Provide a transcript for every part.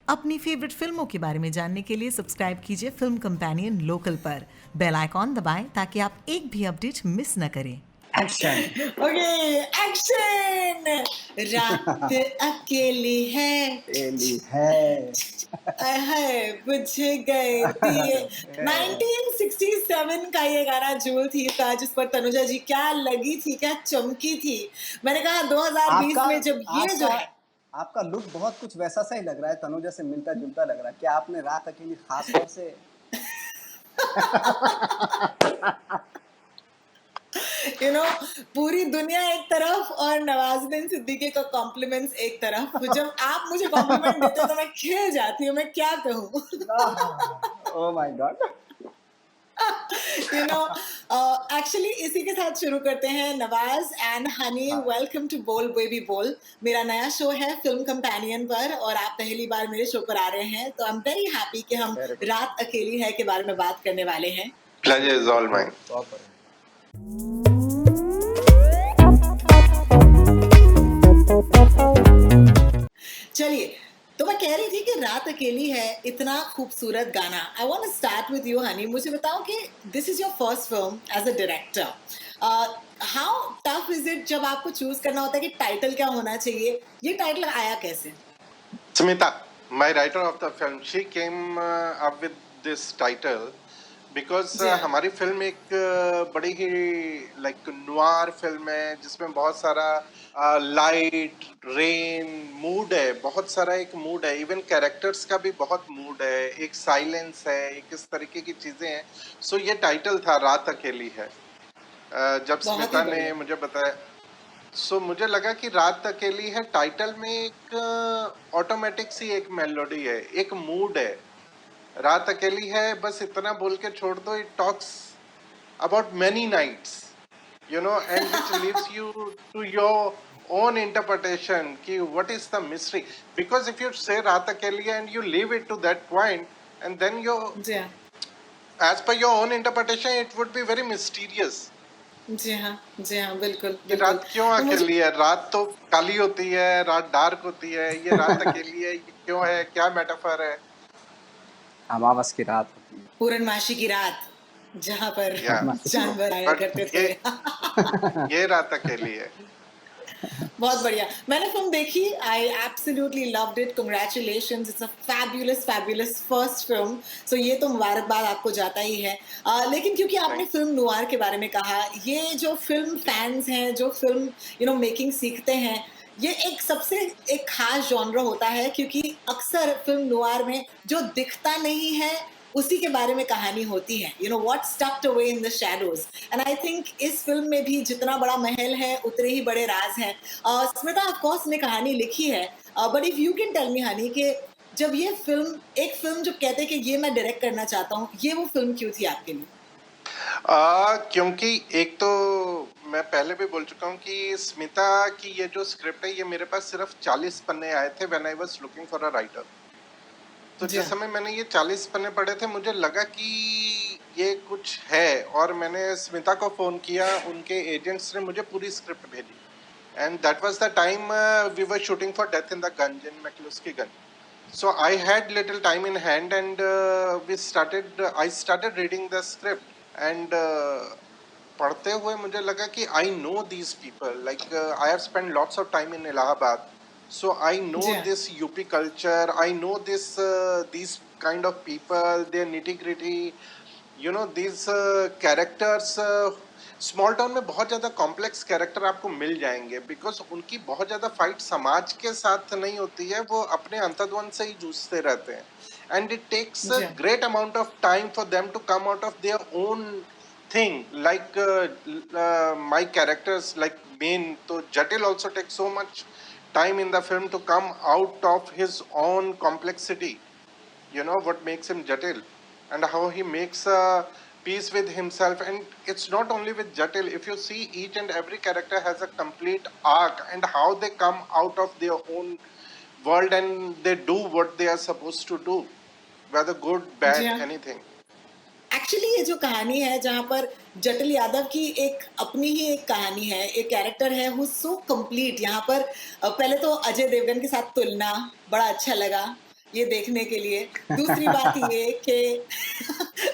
अपनी फेवरेट फिल्मों के बारे में जानने के लिए सब्सक्राइब कीजिए फिल्म कंपेनियन लोकल पर। बेल आइकॉन दबाएं ताकि आप एक भी अपडेट मिस न करें। एक्शन। Okay, action. रात अकेली है, है बुझ गए दिए। 1967 का ये गाना जूल थी था, जिस पर तनुजा जी क्या लगी थी, क्या चमकी थी। मैंने कहा 2020 में जब ये जो है, आपका लुक बहुत कुछ वैसा सा ही लग रहा है, तनुजा से मिलता जुलता लग रहा है। क्या आपने रात अकेली खास तौर से पूरी दुनिया एक तरफ और नवाजुद्दीन सिद्दीकी का कॉम्प्लीमेंट्स एक तरफ। जब आप मुझे कॉम्प्लीमेंट देते हो तो मैं खिल जाती हूँ, मैं क्या कहूँ। Oh my God. एक्चुअली इसी के साथ शुरू करते हैं। Nawaz and honey, welcome to Bol baby Bol. मेरा नया शो है फिल्म कंपेनियन पर और आप पहली बार मेरे शो पर आ रहे हैं, तो आई एम वेरी हैप्पी कि हम रात अकेली है के बारे में बात करने वाले हैं। Pleasure is all mine. चलिए, तो मैं कह रही थी कि रात अकेली है, इतना खूबसूरत गाना। I want to start with you honey. मुझे बताओ कि this is your first film as a director. How tough is it जब आपको चूज करना होता है कि टाइटल क्या होना चाहिए? ये टाइटल आया कैसे? Smita, my writer of the film, she came up with this title because हमारी फिल्म एक बड़ी ही लाइक नोयर फिल्म है, जिसमें बहुत सारा लाइट रेन मूड है, बहुत सारा एक मूड है, इवन कैरेक्टर्स का भी बहुत मूड है, एक साइलेंस है, एक इस तरीके की चीजें हैं। सो ये टाइटल था रात अकेली है। जब स्मिता ने मुझे बताया, सो मुझे लगा कि रात अकेली है टाइटल में एक ऑटोमेटिक सी एक मेलोडी है, एक मूड है। रात अकेली है बस इतना बोल के छोड़ दो, it talks about many nights, you know, and which leaves you to your own interpretation ki what is the mystery, because if you say raat akeli and you leave it to that point and then you as per your own interpretation it would be very mysterious. जी हाँ, बिल्कुल। रात क्यों अकेली है? रात तो काली होती है, रात डार्क होती है, ये रात अकेली है, ये क्यों है? क्या मेटाफर है? अमावस की रात होती है, पूर्णमासी की रात, जहाँ पर जानवर आया करते थे। ये रात अकेली है। बहुत बढ़िया। मैंने फिल्म देखी, I absolutely loved it. Congratulations, it's a fabulous first film. So ये तो मुबारकबाद आपको जाता ही है। लेकिन क्योंकि आपने फिल्म नोयर के बारे में कहा, ये जो फिल्म फैंस हैं, जो फिल्म मेकिंग सीखते हैं, ये एक सबसे एक खास जॉनर होता है, क्योंकि अक्सर फिल्म नोयर में जो दिखता नहीं है उसी के बारे में कहानी होती है। What स्टक्ड away in the shadows. And I think इस फिल्म में भी जितना बड़ा महल है उतने ही बड़े राज हैं। स्मिता ऑफ कोर्स ने कहानी लिखी है, but if you can tell me honey कि जब ये एक फिल्म जो कहते हैं कि ये मैं डायरेक्ट करना चाहता हूँ, ये वो फिल्म क्यों थी आपके लिए? क्योंकि एक तो मैं पहले भी बोल चुका हूँ कि स्मिता की ये जो स्क्रिप्ट है, ये मेरे पास सिर्फ 40 पन्ने आए थे when I was looking for a writer. तो जिस समय मैंने ये 40 पन्ने पढ़े थे, मुझे लगा कि ये कुछ है, और मैंने स्मिता को फोन किया, उनके एजेंट्स ने मुझे पूरी स्क्रिप्ट भेजी, and that was the time we were shooting for death in the Gunj in McCluskieganj. So I had little time in hand, and I started reading the script, and पढ़ते हुए मुझे लगा कि I know these people, like I have spent lots of time in Allahabad, so I know this UP culture, I know these kind of people, their nitty gritty, these characters. Small town में बहुत ज़्यादा complex character आपको मिल जाएंगे, because उनकी बहुत ज़्यादा fight समाज के साथ नहीं होती है, वो अपने अंतर्द्वंद से ही जूझते रहते हैं, and it takes a great amount of time for them to come out of their own thing, like my characters, like मेन तो Jatil also take so much time in the film to come out of his own complexity, what makes him Jatil and how he makes a peace with himself. And it's not only with Jatil, if you see, each and every character has a complete arc, and how they come out of their own world and they do what they are supposed to do, whether good, bad, anything. Actually ये जो कहानी है, जहाँ पर जटिल यादव की एक अपनी ही एक कहानी है, एक कैरेक्टर है हु सो कंप्लीट। यहाँ पर पहले तो अजय देवगन के साथ तुलना बड़ा अच्छा लगा, ये देखने के लिए। दूसरी बात ये कि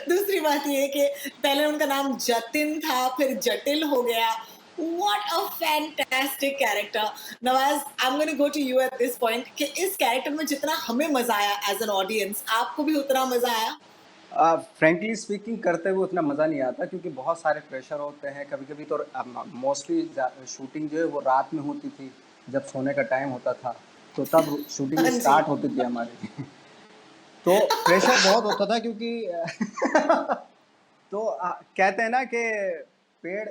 दूसरी बात ये कि पहले उनका नाम जतिन था, फिर जटिल हो गया। What a fantastic character. Nawaz, I'm going to go to you at this point कि इस कैरेक्टर में जितना हमें मजा आया एज एन ऑडियंस, आपको भी उतना मजा आया? फ्रेंकली स्पीकिंग करते हुए उतना मज़ा नहीं आता क्योंकि बहुत सारे प्रेशर होते हैं कभी कभी। तो मोस्टली शूटिंग जो है वो रात में होती थी, जब सोने का टाइम होता था, तो तब शूटिंग हाँ जी। स्टार्ट होती थी हमारी। तो प्रेशर बहुत होता था क्योंकि तो कहते हैं ना कि पेड़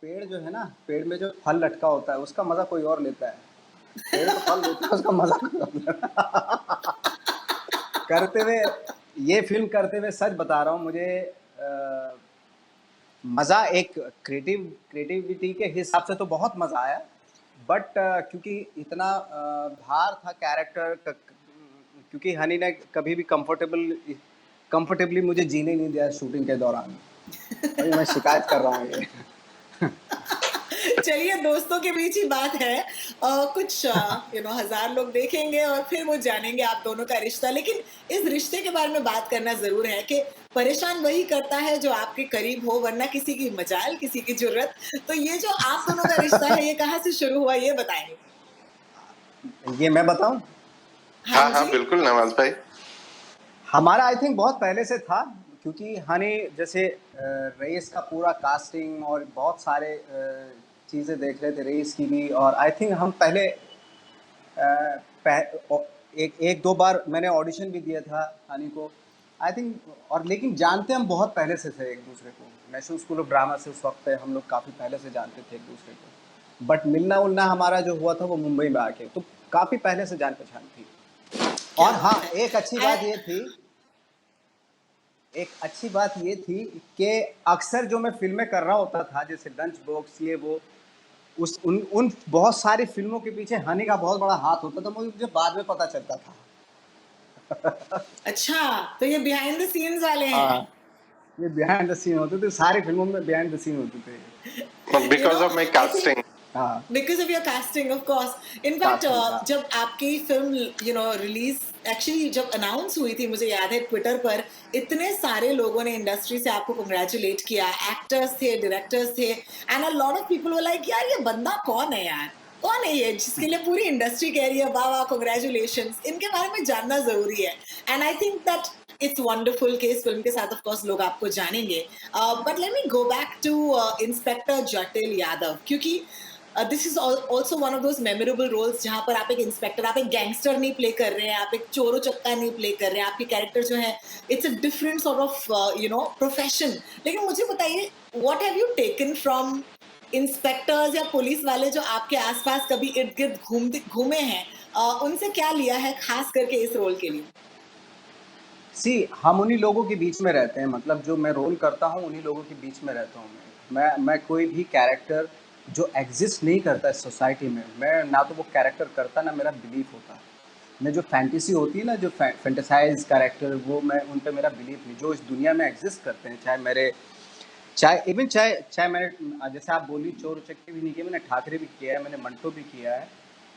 पेड़ जो है ना, पेड़ में जो फल लटका होता है उसका मज़ा कोई और लेता है। पेड़ तो फल देता है, उसका मज़ा कोई और लेता है। करते हुए ये फिल्म करते हुए सच बता रहा हूँ, मुझे मज़ा एक क्रिएटिविटी के हिसाब से तो बहुत मज़ा आया, बट क्योंकि इतना भार था कैरेक्टर का, क्योंकि हनी ने कभी भी कंफर्टेबली मुझे जीने नहीं दिया शूटिंग के दौरान। अभी मैं शिकायत कर रहा हूँ ये। चलिए, दोस्तों के बीच ही बात है। कुछ हजार लोग देखेंगे और फिर वो जानेंगे आप दोनों का रिश्ता। लेकिन इस रिश्ते के बारे में बात करना जरूर है कि परेशान वही करता है जो आपके करीब हो, वरना किसी की मजाल, किसी की जरूरत। तो ये जो आप दोनों का रिश्ता है, ये कहाँ से शुरू हुआ, ये बताएंगे? ये मैं बताऊं? हाँ हाँ जी। बिल्कुल नवाज भाई। हमारा आई थिंक बहुत पहले से था, क्योंकि हनी जैसे रईस का पूरा कास्टिंग और बहुत सारे चीज़ें देख रहे थे रईस की भी, और आई थिंक हम पहले एक दो बार मैंने ऑडिशन भी दिया था हनी को, आई थिंक। और लेकिन जानते हम बहुत पहले से थे एक दूसरे को, नेशनल स्कूल ऑफ ड्रामा से उस वक्त पे हम लोग काफ़ी पहले से जानते थे एक दूसरे को, बट मिलना उलना हमारा जो हुआ था वो मुंबई में आके, तो काफ़ी पहले से जान पहचान थी। और हाँ, एक अच्छी बात ये थी कि अक्सर जो मैं फिल्में कर रहा होता था, जैसे लंच बॉक्स, ये वो, उन बहुत सारी फिल्मों के पीछे हनी का बहुत बड़ा हाथ होता था, मुझे बाद में पता चलता था। अच्छा, तो ये बिहाइंड द सीन्स वाले हैं। हाँ, ये बिहाइंड द सीन होते थे, सारी फिल्मों में बिहाइंड द सीन होते थे। Because of my casting. हाँ, Because of your casting, of course. In fact, Casting, हाँ। जब आपकी फिल्म रिलीज एक्चुअली जब अनाउंस हुई थी, मुझे याद है ट्विटर पर इतने सारे लोगों ने इंडस्ट्री से आपको कंग्रेचुलेट किया। एक्टर्स थे, डायरेक्टर्स थे, and a lot of people were like, यार ये बंदा कौन है यार, कौन है ये जिसके लिए पूरी इंडस्ट्री कह रही है वाह वाह कंग्रेचुलेशंस। इनके बारे में जानना जरूरी है, and I think that it's wonderful कि इस फिल्म के साथ ऑफ कोर्स लोग आपको जानेंगे। But let me go back to inspector Jatil Yadav, क्योंकि this is also one of those memorable roles जहां पर आप एक इंस्पेक्टर, आप एक गैंगस्टर नहीं प्ले कर रहे हैं, आप एक चोरो चक्का नहीं प्ले कर रहे हैं। आपके कैरेक्टर जो है, it's a different sort of profession. लेकिन मुझे बताइए, what have you taken from inspectors या पुलिस वाले जो आपके आसपास कभी इर्द गिर्द घूमे हैं, उनसे क्या लिया है खास करके इस रोल के लिए? हम उन्हीं लोगों के बीच में रहते हैं, मतलब जो मैं रोल करता हूँ उन्हीं लोगों के बीच में रहता हूँ मैं कोई भी कैरेक्टर जो एग्जिस्ट नहीं करता इस सोसाइटी में, मैं ना तो वो कैरेक्टर करता ना मेरा बिलीफ होता। मैं जो फैंटेसी होती है ना, जो फैंटेसाइज कैरेक्टर, वो मैं उन पे मेरा बिलीफ नहीं। जो इस दुनिया में एग्जिस्ट करते हैं, चाहे मैंने, जैसे आप बोली, चोर चक्के भी नहीं किए, मैंने ठाकरे भी किया है, मैंने मंटो भी किया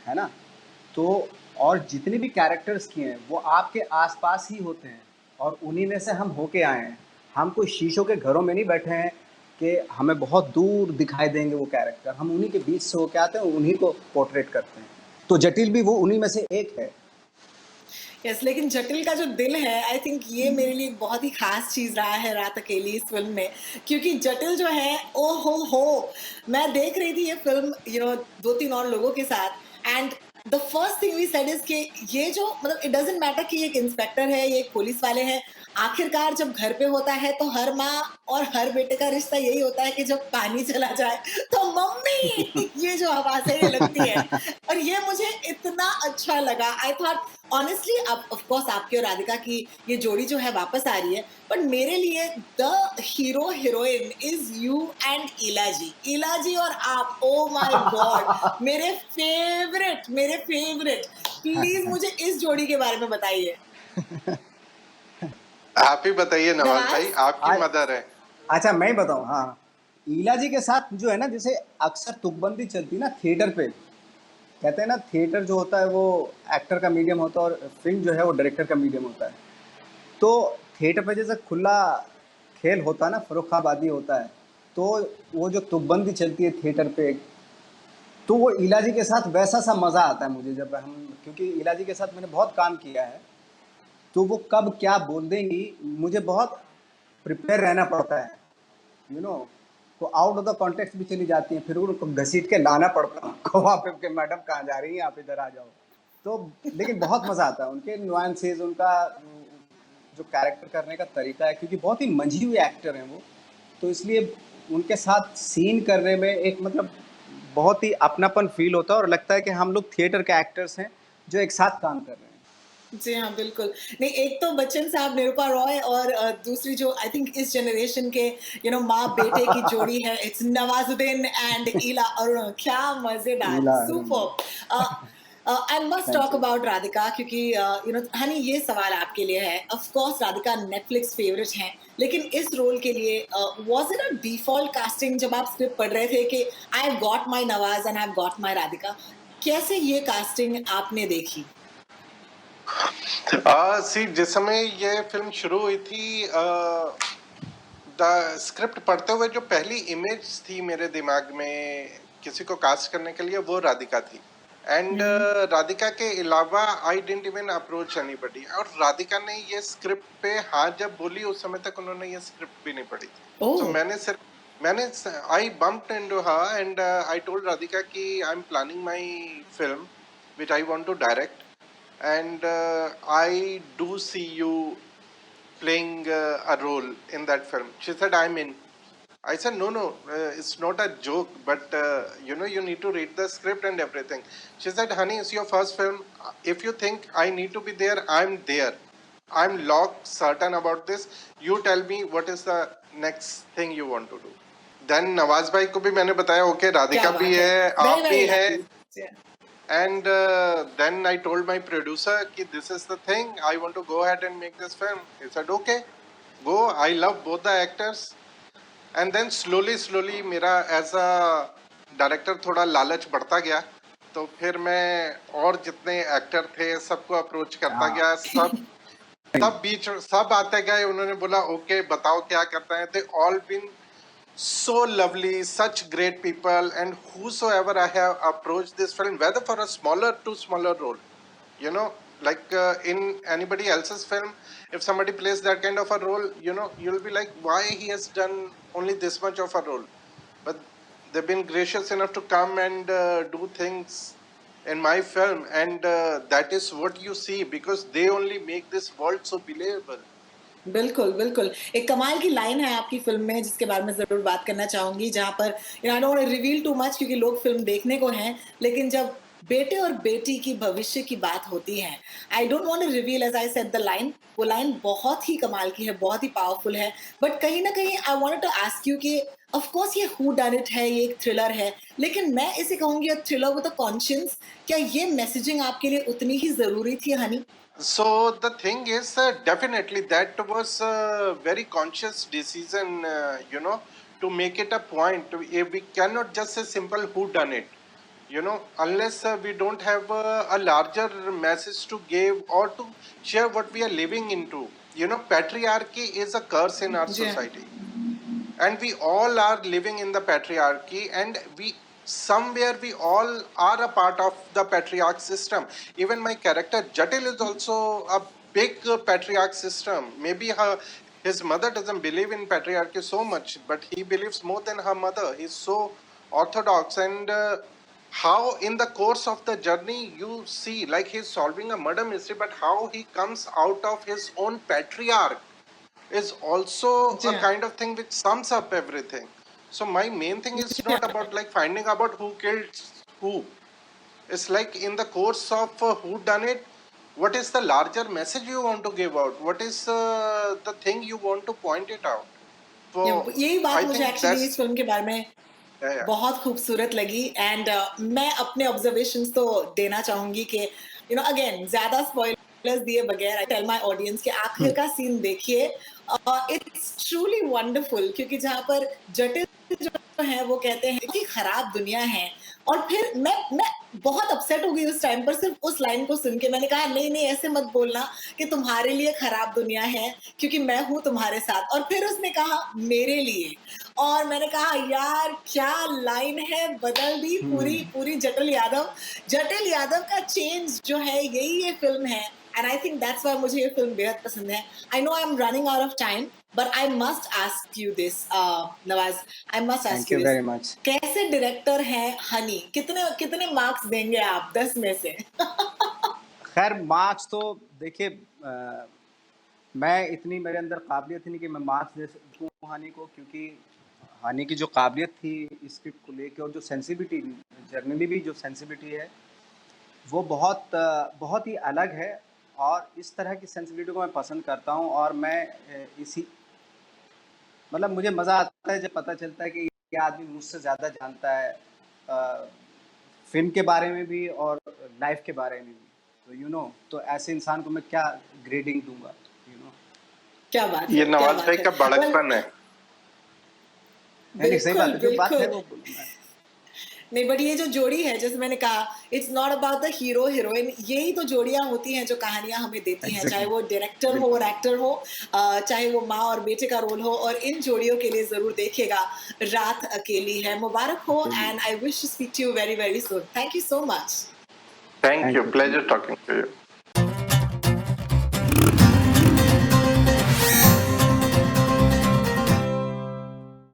है ना। तो और जितने भी कैरेक्टर्स किए हैं वो आपके आसपास ही होते हैं, और उन्हीं में से हम होके आए हैं। हम कोई शीशों के घरों में नहीं बैठे हैं कि हमें बहुत दूर दिखाई देंगे वो कैरेक्टर, हम उन्हीं के बीच से होके आते हैं, उन्हीं को पोर्ट्रेट करते हैं। तो जटिल भी वो उन्हीं में से एक है। यस, लेकिन जटिल का जो दिल है, आई थिंक ये मेरे लिए एक बहुत ही खास चीज रहा है रात अकेली इस फिल्म में, क्योंकि जटिल जो है, ओ हो, मैं देख रही थी ये फिल्म 2-3 और लोगों के साथ, and the first thing we said is कि ये जो, मतलब इट डजंट मैटर कि ये एक इंस्पेक्टर है, ये एक पुलिस वाले हैं, आखिरकार जब घर पे होता है तो हर माँ और हर बेटे का रिश्ता यही होता है कि जब पानी चला जाए तो मम्मी, ये जो आवाज है ये लगती है। और ये मुझे इतना अच्छा लगा। आई थॉट ऑनेस्टली, अब ऑफ कोर्स आपकी और राधिका की ये जोड़ी जो है वापस आ रही है, बट मेरे लिए the hero heroine is you and Ila ji और आप। ओ माय गॉड, मेरे फेवरेट। प्लीज मुझे इस जोड़ी के बारे में बताइए। आप ही बताइए नवाज नवाज? भाई, आपकी मदर है। अच्छा, मैं ही बताऊँ? हाँ, ईला जी के साथ जो है ना, जैसे अक्सर तुकबंदी चलती ना थिएटर पे, कहते हैं ना, थिएटर जो होता है वो एक्टर का मीडियम होता है और फिल्म जो है वो डायरेक्टर का मीडियम होता है। तो थिएटर पे जैसे खुला खेल होता है ना, फर्रुखाबादी होता है, तो वो जो तुकबंदी चलती है थिएटर पे, तो वो इलाजी के साथ वैसा सा मज़ा आता है मुझे जब हम, क्योंकि इलाजी के साथ मैंने बहुत काम किया है, तो वो कब क्या बोल देंगी मुझे बहुत प्रिपेयर रहना पड़ता है, यू नो। वो आउट ऑफ द कॉन्टेक्स्ट भी चली जाती हैं, फिर उनको घसीट के लाना पड़ता है उनको वहाँ पे कि मैडम कहाँ जा रही हैं, आप इधर आ जाओ। तो लेकिन बहुत मज़ा आता है उनके नुआंसेस, उनका जो कैरेक्टर करने का तरीका है, क्योंकि बहुत ही मंझी हुए एक्टर हैं वो, तो इसलिए उनके साथ सीन करने में एक मतलब बहुत ही अपनापन फील होता है और लगता है कि हम लोग थिएटर के एक्टर्स हैं जो एक साथ काम कर रहे हैं। जी हाँ, बिल्कुल। नहीं, एक तो बच्चन साहब, निरूपा रॉय, और दूसरी जो आई थिंक इस जनरेशन के माँ-बेटे की जोड़ी है, इट्स नवाज़ुद्दीन एंड ईला अरुण। क्या मज़ेदार, Leela Arun ji, superb! I must thank talk you. About Radhika, क्योंकि हनी, ये सवाल आपके लिए है। Of course Radhika Netflix favourite हैं, लेकिन इस रोल के लिए was it a default casting जब आप स्क्रिप्ट पढ़ रहे थे कि I have got my Nawaz and I have got my Radhika? कैसे ये कास्टिंग आपने देखी? सी जिस समय ये फिल्म शुरू हुई थी, द स्क्रिप्ट पढ़ते हुए जो पहली इमेज थी मेरे दिमाग में किसी को कास्ट करने के लिए, वो राधिका थी। एंड हुँ। राधिका के अलावा I didn't even approach anybody. और राधिका ने ये स्क्रिप्ट पे हाँ जब बोली, उस समय तक उन्होंने ये स्क्रिप्ट भी नहीं पढ़ी थी। ओह! तो मैंने I bumped into her and I told Radhika कि I am planning my film which I want to direct, and I do see you playing a role in that film. She said, I'm in. I said, no, it's not a joke, but you need to read the script and everything. She said, honey, it's your first film. If you think I need to be there, I'm there. I'm locked certain about this. You tell me what is the next thing you want to do. Then Nawaz भाई को भी मैंने बताया, okay क्या राधिका बात भी है! है, वेरी, आप भी वेरी हैं। लकी। जी। And then I told my producer कि this is the thing, I want to go ahead and make this film. He said okay, go. I love both the actors. And then slowly मेरा as a director थोड़ा लालच बढ़ता गया, तो फिर मैं और जितने एक्टर थे सबको अप्रोच करता हाँ, गया। सब आते गए, उन्होंने बोला ओके बताओ क्या करते हैं। They all been so lovely, such great people, and whosoever I have approached this film, whether for a smaller to smaller role, like in anybody else's film, if somebody plays that kind of a role, you'll be like, why he has done only this much of a role? But they've been gracious enough to come and do things in my film, and that is what you see, because they only make this world so believable. बिल्कुल, बिल्कुल। एक कमाल की line है आपकी film में जिसके बारे में ज़रूर बात करना चाहूँगी, जहाँ पर I don't want to reveal too much क्योंकि लोग फ़िल्म देखने को हैं, लेकिन जब बेटे और बेटी की भविष्य की बात होती है, I don't want to reveal as I said the line, वो लाइन बहुत ही कमाल की है, बहुत ही पावरफुल है। बट कहीं न कहीं I wanted to ask you कि ऑफ़ कोर्स ये हू डन इट है, ये एक थ्रिलर है, लेकिन मैं इसे कहूँगी a thriller with a conscience. क्या ये मैसेजिंग आपके लिए उतनी ही ज़रूरी थी Honey? So the thing is, definitely that was a very conscious decision, to make it a point. We cannot just say simple who done it, unless we don't have a larger message to give or to share what we are living into. Patriarchy is a curse in our जी हाँ। society, and we all are living in the patriarchy, and we all are a part of the patriarch system. Even my character Jatil is also a big patriarch system. Maybe his mother doesn't believe in patriarchy so much, but he believes more than her mother. He's so orthodox, and how in the course of the journey you see, like, he's solving a murder mystery, but how he comes out of his own patriarch is also ji a हाँ। kind of thing which sums up everything. So my main thing is ji not हाँ। about like finding about who killed who. It's like in the course of who done it, what is the larger message you want to give out? What is the thing you want to point it out? So यही I बात मुझे think actually इस that's film के बारे में yeah. बहुत खूबसूरत लगी एंड मैं अपने ऑब्जर्वेशंस तो देना चाहूंगी कि अगेन ज्यादा स्पॉयलर्स दिए बगैर आई टेल माय ऑडियंस के आखिर का सीन देखिए, इट्स ट्रूली वंडरफुल, क्योंकि जहां पर जटिल जो जो है वो कहते हैं कि खराब दुनिया है, और फिर मैं बहुत अपसेट हो गई उस टाइम पर सिर्फ उस लाइन को सुन के। मैंने कहा नहीं नहीं ऐसे मत बोलना कि तुम्हारे लिए खराब दुनिया है, क्योंकि मैं हूँ तुम्हारे साथ। और फिर उसने कहा मेरे लिए, और मैंने कहा यार क्या लाइन है, बदल दी पूरी जटिल यादव का चेंज जो है, यही ये फिल्म है। And I think that's why मुझे ये फिल्म बेहद पसंद है। I know I am running out of time, but I must ask you this Nawaz, I must thank ask you you very this, much. कैसे डायरेक्टर हैं हनी? कितने कितने मार्क्स देंगे आप 10 में से? खैर मार्क्स तो देखिए, मैं इतनी मेरे अंदर काबिलियत ही नहीं कि मैं मार्क्स दे सकूँ हानि को, क्योंकि हानि की जो काबिलियत थी इस स्क्रिप्ट को लेके और जो सेंसिबिलिटी, जनरली भी जो सेंसिबिलिटी है वो बहुत ही अलग है, और इस तरह की सेंसिबिलिटी को मैं पसंद करता हूँ। और मैं इसी मतलब मुझे मज़ा आता है जब पता चलता है कि ये आदमी मुझसे ज़्यादा जानता है फ़िल्म के बारे में भी और लाइफ़ के बारे में भी। तो तो ऐसे इंसान को मैं क्या ग्रेडिंग दूँगा, यू नो? क्या बात ये है, क्या नवाज बात भाई है। का वेल, बड़कपन है। नहीं, नहीं, सही बात बिल्कुल, है, जो बात है बिल्कुल। वो बोलूँगा। नहीं, बट ये जो जोड़ी है, जैसे मैंने कहा, it's not about the hero heroine, यही तो जोड़ियां होती हैं जो कहानियां हमें देती हैं, चाहे एग्ज़ैक्टली, वो डायरेक्टर हो और बिल्कुल। एक्टर हो, चाहे वो माँ और बेटे का रोल हो। और इन जोड़ियों के लिए जरूर देखिएगा रात अकेली है। मुबारक हो, अकेली एंड है। I wish to speak to you very very soon. Thank you so much. Thank you, thank pleasure you. Talking to you.